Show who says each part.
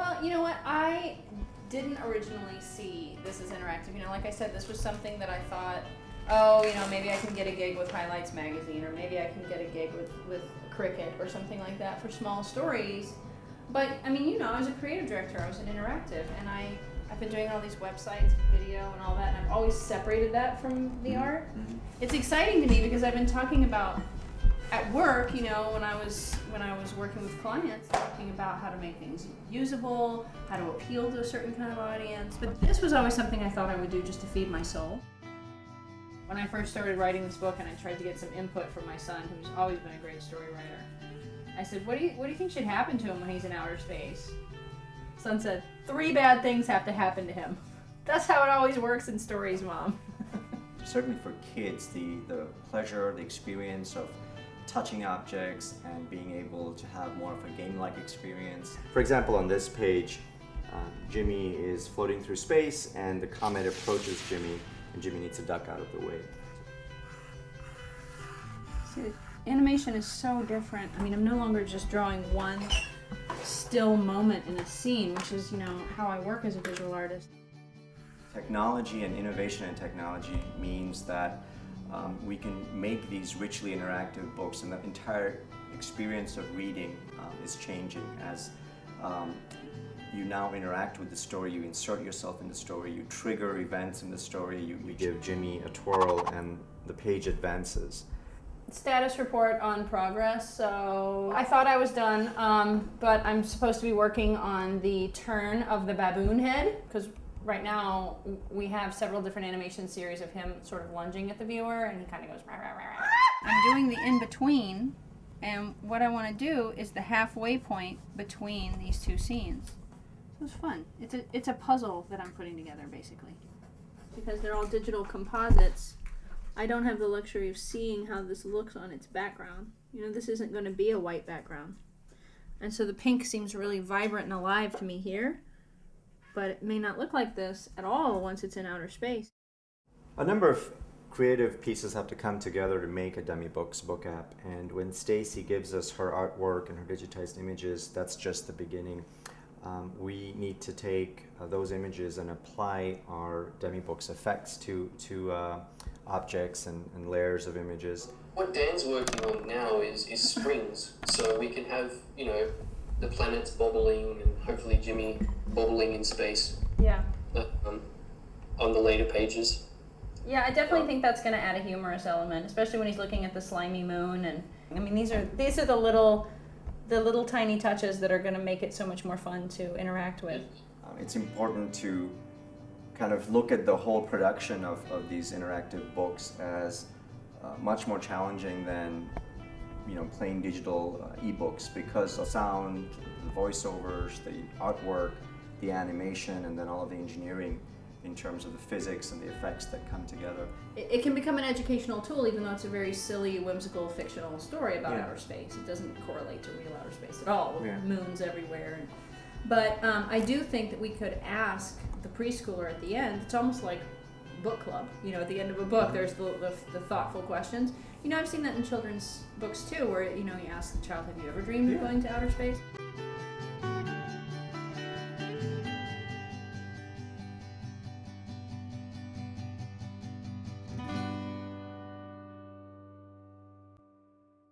Speaker 1: Well, you know what? I didn't originally see this as interactive. You know, like I said, this was something that I thought, oh, you know, maybe I can get a gig with Highlights magazine, or maybe I can get a gig with Cricket or something like that for small stories. But I mean, you know, I was a creative director, I was an interactive, and I've been doing all these websites, video, and all that, and I've always separated that from the art. Mm-hmm. It's exciting to me because I've been talking about at work, you know, when I was working with clients, talking about how to make things usable, how to appeal to a certain kind of audience. But this was always something I thought I would do just to feed my soul. When I first started writing this book and I tried to get some input from my son, who's always been a great story writer, I said, what do you think should happen to him when he's in outer space? Son said, 3 bad things have to happen to him. That's how it always works in stories, Mom.
Speaker 2: Certainly for kids, the pleasure, the experience of touching objects and being able to have more of a game-like experience. For example, on this page, Jimmy is floating through space and the comet approaches Jimmy and Jimmy needs to duck out of the way.
Speaker 1: See, animation is so different. I mean, I'm no longer just drawing one still moment in a scene, which is, you know, how I work as a visual artist.
Speaker 2: Technology and innovation in technology means that we can make these richly interactive books, and the entire experience of reading is changing as you now interact with the story, you insert yourself in the story, you trigger events in the story, you give Jimmy a twirl and the page advances.
Speaker 1: Status report on progress. So I thought I was done, but I'm supposed to be working on the turn of the baboon head, because right now we have several different animation series of him sort of lunging at the viewer, and he kind of goes rah, rah, rah, rah. I'm doing the in-between, and what I want to do is the halfway point between these two scenes. So it's fun. It's a puzzle that I'm putting together, basically. Because they're all digital composites, I don't have the luxury of seeing how this looks on its background. You know, this isn't going to be a white background. And so the pink seems really vibrant and alive to me here, but it may not look like this at all once it's in outer space.
Speaker 2: A number of creative pieces have to come together to make a Demibooks book app, and when Stacey gives us her artwork and her digitized images, that's just the beginning. We need to take those images and apply our Demibooks effects to objects and layers of images.
Speaker 3: What Dan's working on now is strings, so we can have, you know, the planets bobbling and hopefully Jimmy bobbling in space.
Speaker 1: Yeah.
Speaker 3: On the later pages.
Speaker 1: Yeah, I definitely think that's going to add a humorous element, especially when he's looking at the slimy moon. And I mean, these are the little tiny touches that are going to make it so much more fun to interact with.
Speaker 2: It's important to kind of look at the whole production of these interactive books as much more challenging than, you know, plain digital ebooks, because of sound, the voiceovers, the artwork, the animation, and then all of the engineering in terms of the physics and the effects that come together.
Speaker 1: It can become an educational tool, even though it's a very silly, whimsical, fictional story about outer space. It doesn't correlate to real outer space at all, with moons everywhere. But I do think that we could ask the preschooler at the end. It's almost like book club. You know, at the end of a book, there's the thoughtful questions. You know, I've seen that in children's books too, where, you know, you ask the child, have you ever dreamed of going to outer space?